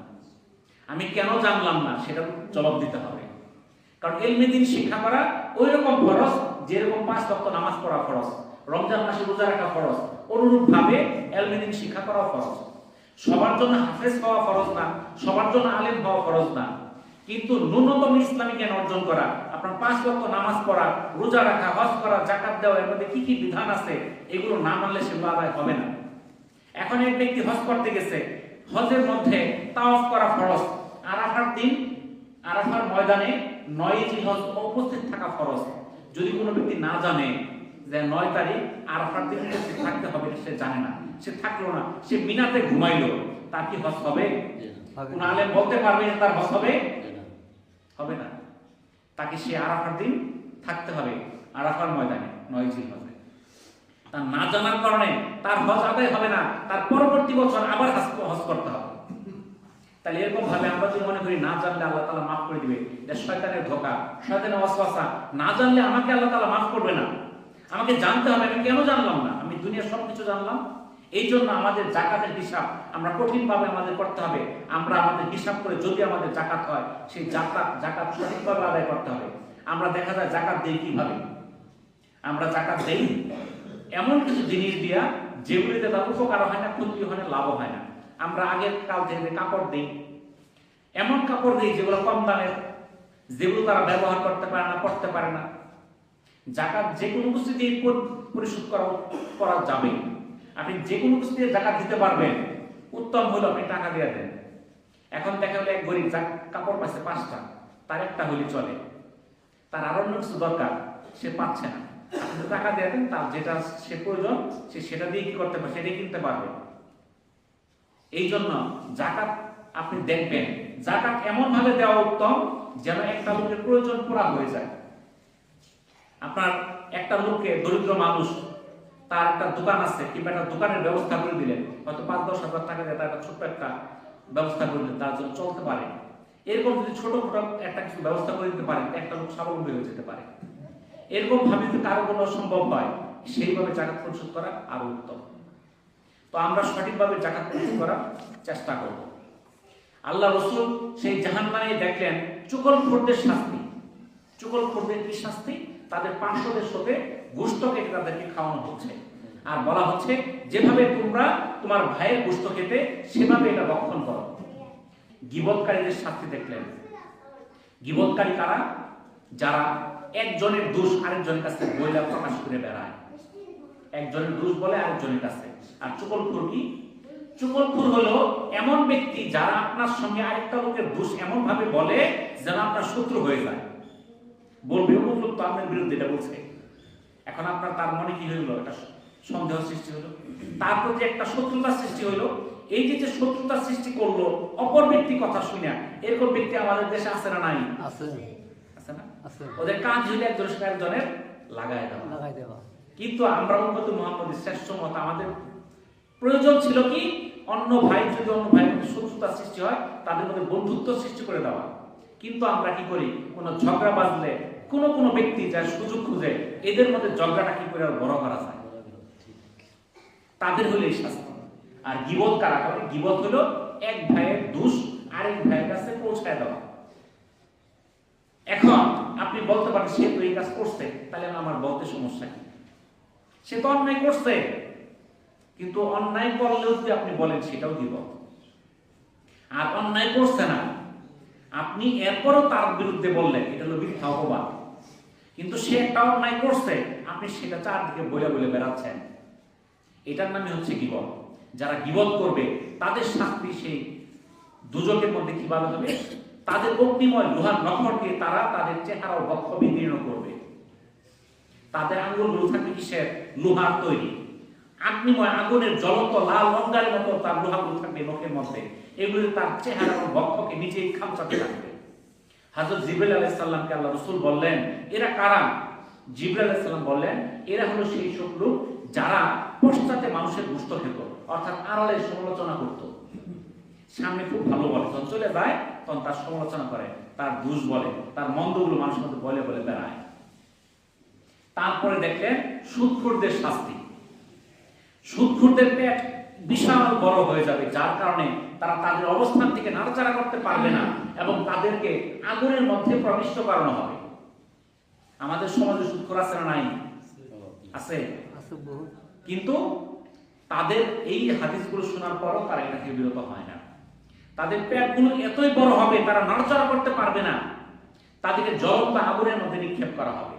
আমি কেন জানলাম না সেটা জবাব দিতে হবে। কারণ ইলমে দ্বীন শিক্ষা করা ওই রকম ফরজ যেরকম 5 ওয়াক্ত নামাজ পড়া ফরজ, রমজান মাসে রোজা রাখা ফরজ, অনুরূপ ভাবে ইলমে দ্বীন শিক্ষা করা ফরজ। সবার জন্য হাফেজ হওয়া ফরজ না, সবার জন্য আলেম হওয়া ফরজ না, কিন্তু ন্যূনতম ইসলামী জ্ঞান অর্জন করা, আপনার 5 ওয়াক্ত নামাজ পড়া, রোজা রাখা, হজ করা, যাকাত দেওয়া, এর মধ্যে কি কি বিধান আছে এগুলো না মানলে সেগুলো আদায় হবে না। এখন এক ব্যক্তি হজ করতে গেছে, হজের মধ্যে তাওয়াফ করা ফরজ, আরাফার দিন আরাফার ময়দানে 9 জিলহজ উপস্থিত থাকা ফরজ। যদি কোনো ব্যক্তি না জানে যে 9 তারিখ আরাফার দিন উপস্থিত থাকতে হবে, সে জানে না, সে থাকলো না, সে মিনাতে ঘুমাইলো, তার কি হজ হবে? কোন আলেম বলতে পারবে যে তার হজ হবে? হবে না। তাকে সে আরাফার দিন থাকতে হবে আরাফার ময়দানে 9 জিলহজে। তার না জানার কারণে তার হজ আদায় হবে না, তার পরবর্তী বছর আবার হজ করতে হবে। তাহলে এরকম ভাবে আমরা যদি মনে করি না জানলে আল্লাহ তাআলা মাফ করে দিবে, এটা শয়তানের ধোঁকা, শয়তানের ওয়াসওয়াসা। না জানলে আমাকে আল্লাহ তাআলা মাফ করবে না, আমাকে জানতে হবে। আমি কেন জানলাম না? আমি দুনিয়ার সবকিছু জানলাম। এই জন্য আমাদের জাকাতের হিসাব আমরা কঠিনভাবে আমাদের করতে হবে। আমরা আমাদের হিসাব করে যদি আমাদের জাকাত হয়, সেই জাকাত সঠিকভাবে আদায় করতে হবে। আমরা দেখা যায় জাকাত দেই কিভাবে? আমরা জাকাত দেই এমন কিছু জিনিস দিয়া যেগুলিতে তার উপকার হয় না, ক্ষতি হয় না, লাভ হয় না। আমরা আগের কাল থেকে কাপড় দিই, এমন কাপড় দিই যেগুলো কম দামের, যেগুলো তারা ব্যবহার করতে পারে না, পড়তে পারে না। জাকাত যে কোনো পরিস্থিতি পরিশোধ করা যাবে। আপনি যে কোনো পরিস্থিতিতে জাকাত দিতে পারবেন। উত্তম হলো আপনি টাকা দিয়ে দেন। এখন দেখা গেল এক গরিব কাপড় পাচ্ছে 5টা, তার একটা হলে চলে, তার আরো অন্য কিছু দরকার, সে পাচ্ছে না। আপনি টাকা দিয়ে দেন, তার যেটা সে প্রয়োজন সে সেটা দিয়ে কি করতে পারবে, সেটাই কিনতে পারবে। এই জন্য জাকাত আপনি দেখবেন, জাকাত এমন ভাবে দেওয়া উত্তম যেন একটা লোকের প্রয়োজন পুরা হয়ে যায়। আপনার একটা লোককে, দরিদ্র মানুষ, তার একটা দোকান আছে, কিংবা একটা দোকানের ব্যবস্থা করে দিলেন, হয়তো 5-10 হাজার টাকা দিয়ে তার একটা ছোট্ট একটা ব্যবস্থা করে দিলেন, তার জন্য চলতে পারে। এরকম যদি ছোটখাটো একটা কিছু ব্যবস্থা করে দিতে পারেন, একটা লোক স্বাবলম্বী হয়ে যেতে পারে। এরকম ভাবে যদি কারো কোনো সম্ভব হয়, সেইভাবে জাকাত পরিশোধ করা আরো উত্তম। তো আমরা সঠিকভাবে জাকাত পরিশোধ করার চেষ্টা করব। আল্লাহ রাসূল সেই জাহান্নামে দেখলেন চুগলখোরদের শাস্তি। চুগলখোরদের কি শাস্তি? তাদের পার্শ্বদের সাথে গোশত কেটে তাদেরকে খাওয়ানো হচ্ছে, আর বলা হচ্ছে যেভাবে তোমরা তোমার ভাইয়ের গোশত খেতে সেভাবে এটা রক্ষণ করো। গীবতকারীদের শাস্তি দেখলেন। গীবতকারী কারা? যারা একজনের দোষ আরেকজনের কাছে বইলা প্রকাশ করে বেড়ায়, একজনের দোষ বলে আরেকজনের কাছে। আর চুগলখোর কি? চুগলখোর হলো এমন ব্যক্তি যারা আপনার সঙ্গে আরেকটা লোকের দোষ এমন ভাবে বলে যেন আপনার শত্রু হয়ে যায়। বলবে অমুক লোক তো আপনার বিরুদ্ধে এটা বলছে, এখন আপনার তার মনে কি হইলো? একটা সন্দেহ সৃষ্টি হলো, তার প্রতি একটা শত্রুতা সৃষ্টি হইলো। এই যে শত্রুতা সৃষ্টি করলো অপর ব্যক্তি কথা শুনে, এরকম ব্যক্তি আমাদের দেশে আছে না নাই? আছে, আছে না? ওদের কাজ হইলে একজনের লাগায় দেওয়া। কিন্তু আমরা উম্মতে মুহাম্মদের শ্রেষ্ঠ মত, আমাদের প্রয়োজন ছিল কি? অন্য ভাই যদি অন্য ভাইয়ের মধ্যে শত্রুতা সৃষ্টি হয়, তাদের মধ্যে বন্ধুত্ব সৃষ্টি করে দেওয়া। কিন্তু আমরা কি করি? কোনো ঝগড়া বাজলে কোন ব্যক্তি যার সুযোগ খুঁজে এদের মধ্যে ঝগড়াটা কি করে বড় করা যায়, তাদের হলো এই শাস্তি। আর গীবত কারা করে? গীবত হলো এক ভাইয়ের দোষ আরেক ভাইয়ের কাছে পৌঁছায় দেওয়া। এখন আপনি বলতে পারেন সে তো এই কাজ করছে, তাহলে আমার বলতে সমস্যা কি? সে তো অন্যায় করছে, কিন্তু অন্যায় করলেও যদি আপনি বলেন সেটাও গীবত। আর অন্যায় করছে না, আপনি এরপরও তার বিরুদ্ধে বললেন, এটা হলো মিথ্যা অপবাদ। কিন্তু সে একটা অন্যায় করছে, আপনি সেটা চারদিকে বলে বলে বেড়াচ্ছেন, এটার নামে হচ্ছে গীবত। যারা গীবত করবে তাদের শাস্তি সেই দুজকের মধ্যে কিভাবে হবে? তাদের অগ্নিময় লোহার নখর দিয়ে তারা তাদের চেহারা ও বক্ষ বিদীর্ণ করবে। তাদের আঙ্গুলগুলো থাকবে কিসের? লোহার তৈরি। অগ্নিময় আগুনের জ্বলন্ত লাল অঙ্গারের মতো তার লোহাগুলো থাকবে নখের মধ্যে। এগুলো তার চেহারা ও বক্ষকে নিজেই খামচাতে রাখবে। হযরত জিবরাইল আলাইহিস সালামকে আল্লাহ রাসূল বললেন, এরা কারা? জিবরাইল আলাইহিস সালাম বললেন, এরা হলো সেই সব লোক যারা পশ্চাতে মানুষের গোশত খেত, অর্থাৎ আড়ালে সমালোচনা করত। সামনে খুব ভালো বলে, যখন চলে যায় তখন তার সমালোচনা করে, তার দোষ বলে, তার মন্দগুলো মানুষের মধ্যে বলে বলে বেড়ায়। তারপরে দেখলেন সুদখোরদের শাস্তি। সুদখোরদের পেট বিশাল বড় হয়ে যাবে, যার কারণে তারা তাদের অবস্থান থেকে নাড়াচাড়া করতে পারবে না এবং তাদেরকে আগুনের মধ্যে প্রবিষ্ট করানো হবে। আমাদের সমাজে সুদখোর আছে না নাই? আছে। কিন্তু তাদের এই হাদিসগুলো শোনার পরও তারা এটা থেকে বিরত হয় না। তাদের পেটগুলো এতই বড় হবে তারা নাড়াচাড়া করতে পারবে না, তাদেরকে জ্বলন্ত আগুনের মধ্যে নিক্ষেপ করা হবে।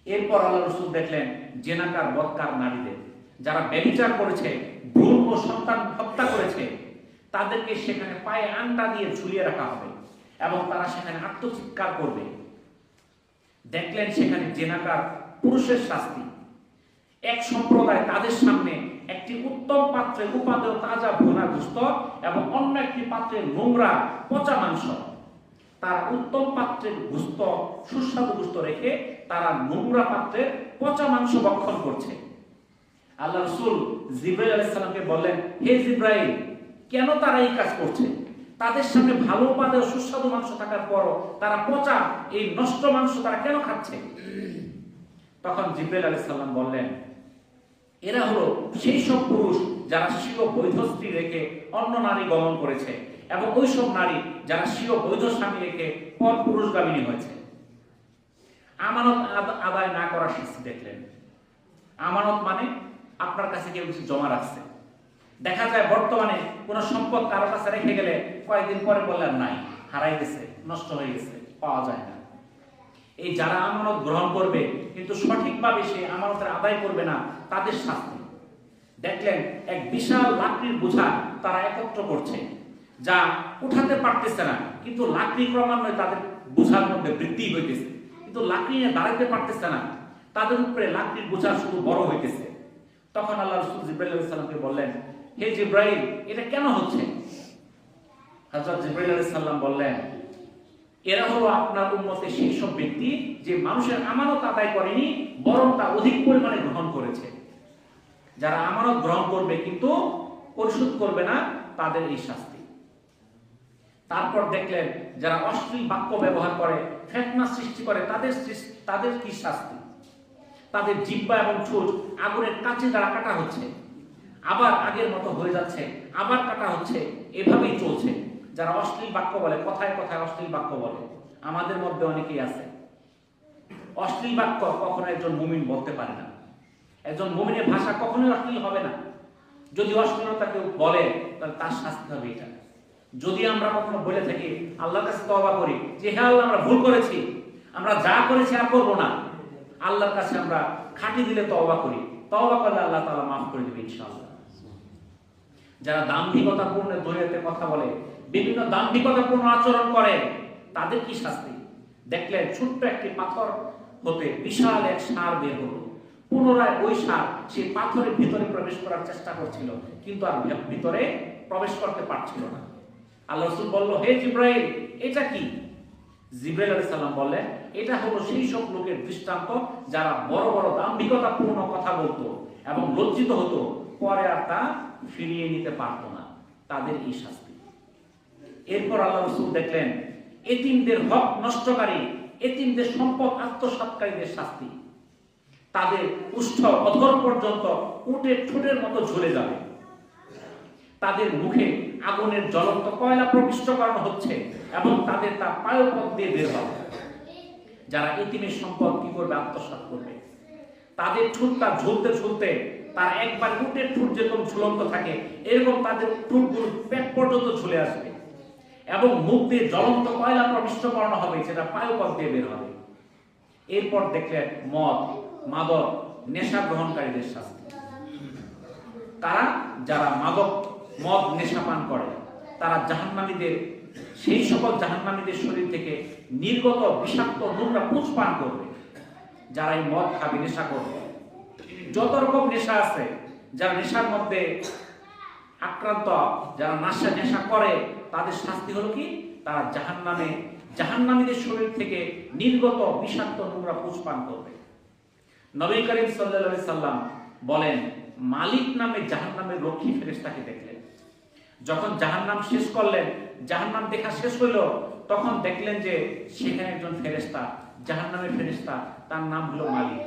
এরপর আল্লাহ রাসূল দেখলেন জেনাকার বদকার নারীদের, যারা ব্যভিচার করেছে, ভ্রূণ ও সন্তান হত্যা করেছে, তাদেরকে সেখানে পায়ে আংটা দিয়ে ঝুলিয়ে রাখা হবে এবং তারা সেখানে আত্মচিৎকার করবে। দেখলেন সেখানে জেনাকার পুরুষের শাস্তি। এক সম্প্রদায় তাদের সামনে একটি উত্তম পাত্রে উপাদেয় তাজা ভুনা গোশত এবং অন্য একটি পাত্রে নোংরা পচা মাংস। তারা উত্তম পাত্রের গোশত সুস্বাদু গোশত রেখে তারা নোংরা পাত্রের পচা মাংস ভক্ষণ করছে। আল্লাহ রাসূল জিবরাইল আলাইহিস সালামকে বললেন, হে জিবরাইল, কেন তারা এই কাজ করছে? তাদের সামনে ভালো উপাদেয় সুস্বাদু মাংস থাকার পরও তারা পচা এই নষ্ট মাংস তারা কেন খাচ্ছে? তখন জিবরাইল আলাইহিস সালাম বললেন, এরা হলো সেই সব পুরুষ যারা স্বীয় বৈধ স্ত্রী রেখে অন্য নারী গমন করেছে এবং ওই সব নারী যারা স্বীয় বৈধ স্বামী রেখে পর পুরুষগামিনী হয়েছে। আমানত আদায় না করার শাস্তি দেখলেন। আমানত মানে আপনার কাছে কেউ কিছু জমা রাখছে, দেখা যায় বর্তমানে কোন সম্পদ কারো কাছে রেখে গেলে কয়েকদিন পরে বললেন নাই, হারাই গেছে, নষ্ট হয়ে গেছে, পাওয়া যায় না। এই যারা আমানত গ্রহণ করবে কিন্তু সঠিকভাবে সে আমানতের আদায় করবে না, তাদের শাস্তি। দেখলেন এক বিশাল লাকড়ির বোঝা তারা একত্র করছে, যা উঠাতে পারতেছে না, কিন্তু লাকড়ি ক্রমান্বয়ে তাদের বোঝার মধ্যে বৃদ্ধি হইতেছে, কিন্তু লাকড়ি নিয়ে দাঁড়াতে পারতেছে না, তাদের উপরে লাকড়ির বোঝা শুধু বড় হইতেছে। তখন আল্লাহ রাসূল জিবরাইল আলাইহিস সালামকে বললেন, হে জিবরাইল, এটা কেন হচ্ছে? হযরত জিবরাইল আলাইহিস সালাম বললেন, এরা হলো আপনার উম্মতের সেই সব ব্যক্তি যে মানুষের আমানত আদায় করেনি, বরং তা অধিক পরিমাণে গ্রহণ করেছে। যারা আমানত গ্রহণ করবে কিন্তু পরিশোধ করবে না, তাদের এই শাস্তি। তারপর দেখলেন যারা অশ্লীল বাক্য ব্যবহার করে, ফিতনা সৃষ্টি করে, তাদের কি শাস্তি? তাদের জিহ্বা এবং ঠোঁট আগুনের কাছে দ্বারা কাটা হচ্ছে, আবার আগের মতো হয়ে যাচ্ছে, আবার কাটা হচ্ছে, এভাবেই চলছে। যারা অশ্লীল বাক্য বলে, কথায় কথায় অশ্লীল বাক্য বলে, আমাদের মধ্যে অনেকেই আছে। অশ্লীল বাক্য কখনো একজন মুমিন বলতে পারে না। একজন মুমিনের ভাষা কখনোই অশ্লীল হবে না। যদি অশ্লীলতা কেউ বলে, তাহলে তার শাস্তি হবে এটা। যদি আমরা কখনো বলে থাকি, আল্লাহর কাছে তওবা করি যে হে আল্লাহ, আমরা ভুল করেছি, আমরা যা করেছি আর করব না, আল্লাহর কাছে আমরা খাঁটি দিলে তওবা করি, তওবা করলে আল্লাহ তাআলা মাফ করে দেবে ইনশাআল্লাহ। যারা দাম্ভিকতাপূর্ণ দুনিয়াতে কথা বলে, বিভিন্ন দাম্ভিকতাপূর্ণ আচরণ করে, তাদের কি শাস্তি? দেখলেন ছোট্ট একটি পাথর হতে বিশাল এক ষাঁড় বের হলো। পুনরায় ওই ষাঁড় সেই পাথরের ভিতরে প্রবেশ করার চেষ্টা করছিল, কিন্তু আর ভিতরে প্রবেশ করতে পারছিল না। আল্লাহ রাসূল বলল, হে জিবরাইল, এটা কি? জিবরাইল আলাইহিস সালাম বললেন, এটা হলো সেই সব লোকের দৃষ্টান্ত যারা বড় বড় দাম্ভিকতাপূর্ণ কথা বলতো এবং লজ্জিত হতো, পরে আর তা ফিরিয়ে নিতে পারতো না, তাদের এই শাস্তি। এরপর আল্লাহ রাসূল দেখলেন এতিমদের হক নষ্টকারী, এতিমদের সম্পদ আত্মসাৎকারীদের শাস্তি। তাদের উষ্ঠ অধর পর্যন্ত উটের ঠোঁটের মতো ঝুলে যাবে, তাদের মুখে আগুনের জ্বলন্ত কয়লা প্রবিষ্ট করানো হচ্ছে এবং তাদের তা পায়ুপথ দিয়ে বের হবে। যারা এতিমের সম্পদ কি করবে? আত্মসাৎ করবে। তাদের ঠোঁটটা ঝুলতে ঝুলতে তার একবার উটের ঠোঁট যেরকম ঝুলন্ত থাকে, এরকম তাদের ঠোঁটগুলো পেট পর্যন্ত ঝুলে আসবে এবং মুখ দিয়ে জ্বলন্ত কয়লা প্রবিষ্ট করানো হবে, যেটা পায়ুপথ দিয়ে বের হবে। এরপর দেখলেন মদ, মাদক, নেশা গ্রহণকারীদের শাস্তি। তারা যারা মাদক, মদ, নেশা পান করে, তারা জাহান্নামীদের, সেই সকল জাহান্নামীদের শরীর থেকে নির্গত বিষাক্ত নোংরা পুঁজ পান করবে। যারা এই মদ খাবে, নেশা করবে, যত রকম নেশা আছে, যারা নেশার মধ্যে আক্রান্ত, যারা নেশা করে, তাদের শাস্তি হলো কি? তারা জাহান্নামীদের শরীর থেকে নির্গত বিষাক্ত নোংরা পুঁজ পান করবে। নবী করিম সাল্লাল্লাহু আলাইহি সাল্লাম বলেন, মালিক নামে জাহান্নামের রক্ষী ফেরেশতাকে দেখলেন। যখন জাহান্নাম শেষ করলেন, জাহান্নাম দেখা শেষ হইল, তখন দেখলেন যে সেখানে একজন ফেরেশতা, জাহান্নামের ফেরেশতা, তার নাম হলো মালিক।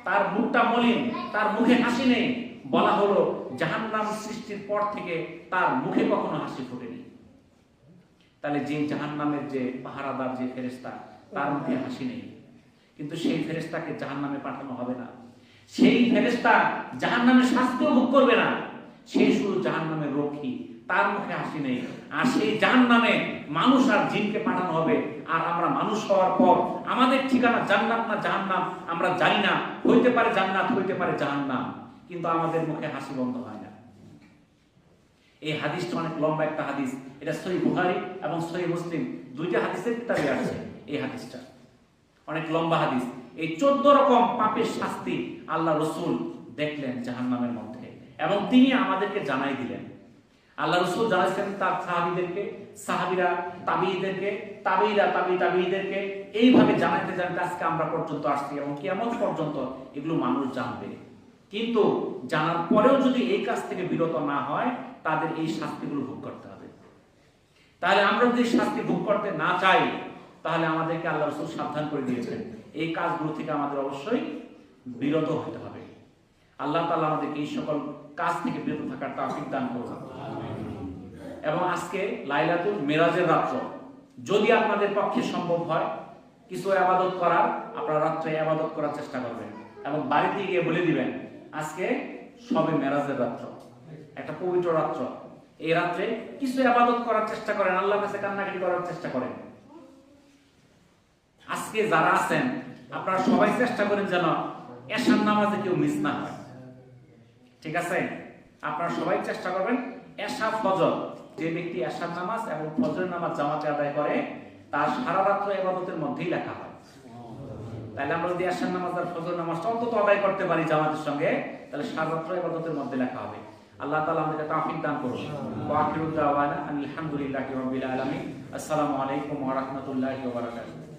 তার মুখটা মলিন, তার মুখে হাসি নেই। বলা হলো জাহান্নাম সৃষ্টির পর থেকে তার মুখে কখনো হাসি ফোটেনি। তাহলে যে জাহান্নামের যে পাহারাদার, যে ফেরেশতা, তার মুখে হাসি নেই, কিন্তু সেই ফেরেশতাকে জাহান্নামে পাঠানো হবে না। সেই ফেরেশতা জাহান্নামের শাস্তিও ভোগ করবে না, সে শুধু জাহান্নামের রক্ষী, তার মুখে হাসি নেই। আর সেই জাহান্নামে মানুষ আর জিনকে পাঠানো হবে। আর আমরা মানুষ হওয়ার পর আমাদের ঠিকানা জান্নাত না জাহান্নাম আমরা জানি না, হইতে পারে জান্নাত, হইতে পারে জাহান্নাম, কিন্তু আমাদের মুখে হাসি বন্ধ হয় না। এই হাদিসটা অনেক লম্বা একটা হাদিস, এটা সহিহ বুখারী এবং সহিহ মুসলিম দুইটা হাদিসের কিতাবে আছে। এই হাদিসটা অনেক লম্বা হাদিস। এই 14 রকম পাপের শাস্তি আল্লাহ রাসূল দেখলেন জাহান্নামের মধ্যে, এবং তিনি আমাদেরকে জানাই দিলেন। আল্লাহ রাসূল জানাইছেন তার সাহাবীদেরকে, সাহাবীরা তাবিঈদেরকে, তাবিঈরা তাবিঈদেরকে, এইভাবে জানাইতে জানাইতে আজকে আমরা পর্যন্ত আসছি এবং কিয়ামত পর্যন্ত এগুলো মানুষ জানবে। কিন্তু জানার পরেও যদি এই কাজ থেকে বিরত না হয়, তাদের এই শাস্তিগুলো ভোগ করতে হবে। তাহলে আমরা যদি শাস্তি ভোগ করতে না চাই, তাহলে আমাদেরকে আল্লাহ রাসূল সাবধান করে দিয়েছেন এই কাজগুলো থেকে আমাদের অবশ্যই বিরত হতে হবে। আল্লাহ তাআলা আমাদেরকে এই সকল কাজ থেকে বিরত থাকার তৌফিক দান করুন। এবং আজকে লাইলাতুল মিরাজের রাত্র, যদি আপনাদের পক্ষে সম্ভব হয় কিছু ইবাদত করার, আপনারা রাত্রে ইবাদত করার চেষ্টা করবেন এবং বাড়িতে গিয়ে বলে দিবেন আজকে শবে মেরাজের রাত্র, একটা পবিত্র রাত্র। এই রাত্রে কিছু ইবাদত করার চেষ্টা করেন, আল্লাহর কাছে কান্নাকাটি করার চেষ্টা করেন। আজকে আজকে যারা আছেন আপনারা সবাই চেষ্টা করেন যেন এশার নামাজে কেউ মিস না হয়, ঠিক আছে? আপনারা সবাই চেষ্টা করবেন এশা ফজর, যে ব্যক্তি এশার নামাজ এবং ফজরের নামাজ জামাতে আদায় করে তার সারা রাত্র ইবাদতের মধ্যেই লেখা হয়। তাহলে আমরা যদি এশার নামাজ আর ফজর নামাজটা অন্তত আদায় করতে পারি জামাতের সঙ্গে, তাহলে সারা রাত্র ইবাদতের মধ্যে লেখা হবে। আল্লাহ তাআলা আমাদেরকে তৌফিক দান করুন। ওয়া আখিরু দাওয়ানা আলহামদুলিল্লাহি রাব্বিল আলামিন। আসসালামু আলাইকুম ওয়া রাহমাতুল্লাহি ওয়া বারাকাতুহু।